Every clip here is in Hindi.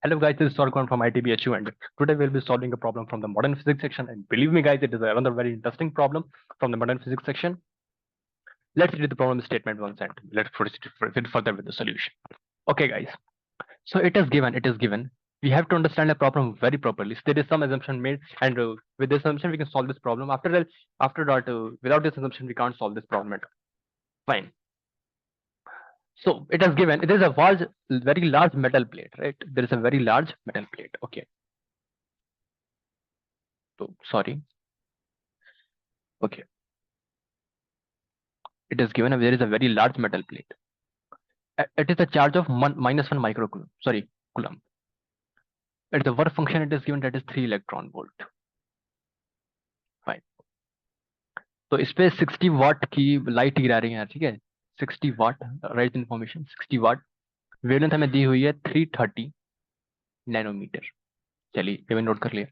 Hello guys, this is Sorgon from ITBHU and today we'll be solving a problem from the modern physics section, and believe me guys, it is another very interesting problem from the modern physics section. Let's read the problem statement once and let's proceed further with the solution. Okay guys, so it is given. We have to understand the problem very properly. So there is some assumption made, and with this assumption we can solve this problem. After that, without this assumption we can't solve this problem at all. Fine. So it is given, it is a very large metal plate, right? There is a very large metal plate. Okay. So sorry. Okay. It is given there is a very large metal plate. It is a charge of -1 microcoulomb. Sorry, coulomb. At the work function it is given, that is 3 electron volt. Fine. तो इस पे 60 वाट की लाइट गिरा रही है, ठीक है। 60 वाट, राइट इन्फॉर्मेशन, 60 वाट। वेवलेंथ हमें दी हुई है 330 नैनोमीटर। चलिए ये मैंने नोट कर लिया।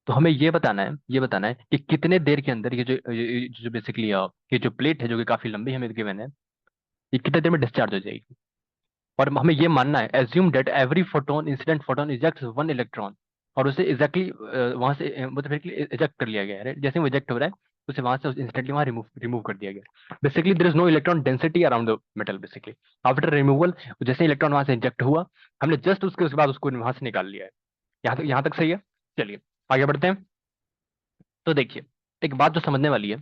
तो हमें ये बताना है कि कितने देर के अंदर ये जो बेसिकली ये जो प्लेट है जो कि काफी लंबी हमें गिवन है, ये कितने देर में डिस्चार्ज हो जाएगी। और हमें ये मानना है, assume that every photon incident photon ejects 1 electron, और उसे एग्जैक्टली वहां से मतलब इजेक्ट कर लिया गया है, right? जैसे वो इजेक्ट हो रहा है उसे वहां से इंस्टेंटली वहां रिमूव कर दिया गया। Basically there is no electron density around the metal. Basically after removal, जैसे इलेक्ट्रॉन वहां से इंजेक्ट हुआ, हमने जस्ट उसके बाद उसको वहां से निकाल लिया है। यहाँ तक सही है। चलिए आगे बढ़ते हैं। तो देखिए, एक बात जो समझने वाली है,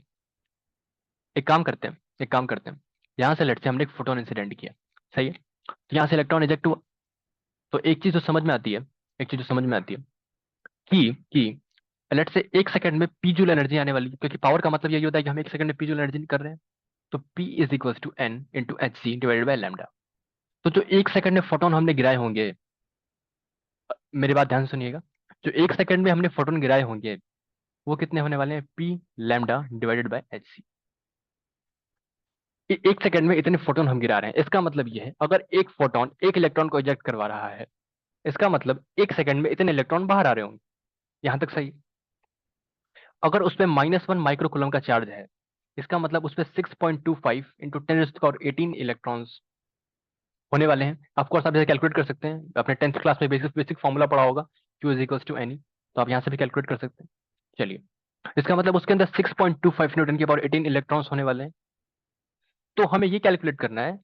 एक काम करते हैं यहाँ से लेट से हमने एक फोटोन इंसिडेंट किया, सही है। तो यहाँ से इलेक्ट्रॉन इजेक्ट हुआ। तो एक चीज जो समझ में आती है कि लेट से 1 सेकंड में पी जूल एनर्जी आने वाली है, क्योंकि पावर का मतलब यही होता है कि हम 1 सेकंड में पी जूल एनर्जी कर रहे हैं। तो P is equal to N into H C divided by lambda. तो जो 1 सेकंड में फोटोन हमने गिराए होंगे, मेरी बात ध्यान से सुनिएगा, जो 1 सेकंड में हमने फोटोन गिराए होंगे वो कितने होने वाले हैं, P lambda divided by H C. 1 second में इतने फोटोन हम गिरा रहे हैं, इसका मतलब ये है अगर एक फोटोन एक इलेक्ट्रॉन को इजेक्ट करवा रहा है, इसका मतलब 1 सेकंड में इतने इलेक्ट्रॉन बाहर आ रहे होंगे। यहां तक सही। अगर उस पर -1 माइक्रोकूलम का चार्ज है, इसका मतलब उस पर 6.25 इंटू 10 18 इलेक्ट्रॉन्स होने वाले हैं। ऑफकोर्स आप इसे कैलकुलेट कर सकते हैं, अपने 10th क्लास में बेसिक बेसिक फॉर्मूला पढ़ा होगा, Q is equals to N. तो आप यहाँ से भी कैलकुलेट कर सकते हैं। चलिए, इसका मतलब उसके अंदर 6.25 न्यूटन के पावर 18 इलेक्ट्रॉन्स होने वाले हैं। तो हमें ये कैलकुलेट करना है,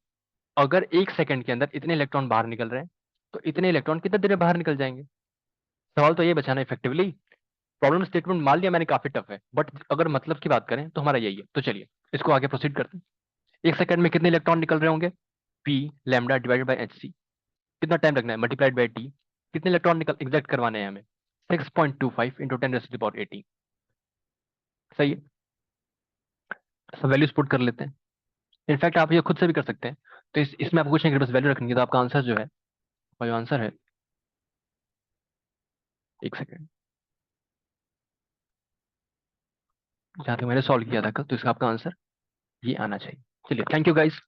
अगर 1 सेकंड के अंदर इतने इलेक्ट्रॉन बाहर निकल रहे हैं, तो इतने इलेक्ट्रॉन कितने देर में बाहर निकल जाएंगे। सवाल तो ये बचाना इफेक्टिवली। प्रॉब्लम स्टेटमेंट मान लिया मैंने काफी टफ है, बट अगर मतलब की बात करें तो हमारा यही है। तो चलिए इसको आगे प्रोसीड करते हैं। 1 सेकंड में कितने इलेक्ट्रॉन निकल रहे होंगे, P lambda divided by H C. कितना टाइम लगना है, मल्टीप्लाइड बाई टी। कितने इलेक्ट्रॉन निकल एग्जैक्ट करवाने हैं हमें, 6.25 इंटू 10 18। सही है। सब वैल्यूज पुट कर लेते हैं। इनफैक्ट आप ये खुद से भी कर सकते हैं। तो इसमें आपको कुछ नहीं, बस वैल्यू रखनी है, तो आपका आंसर जो है, और जो आंसर है, 1 सेकंड, जहाँ तक मैंने सॉल्व किया था कल, तो इसका आपका आंसर ये आना चाहिए। चलिए, थैंक यू गाइस।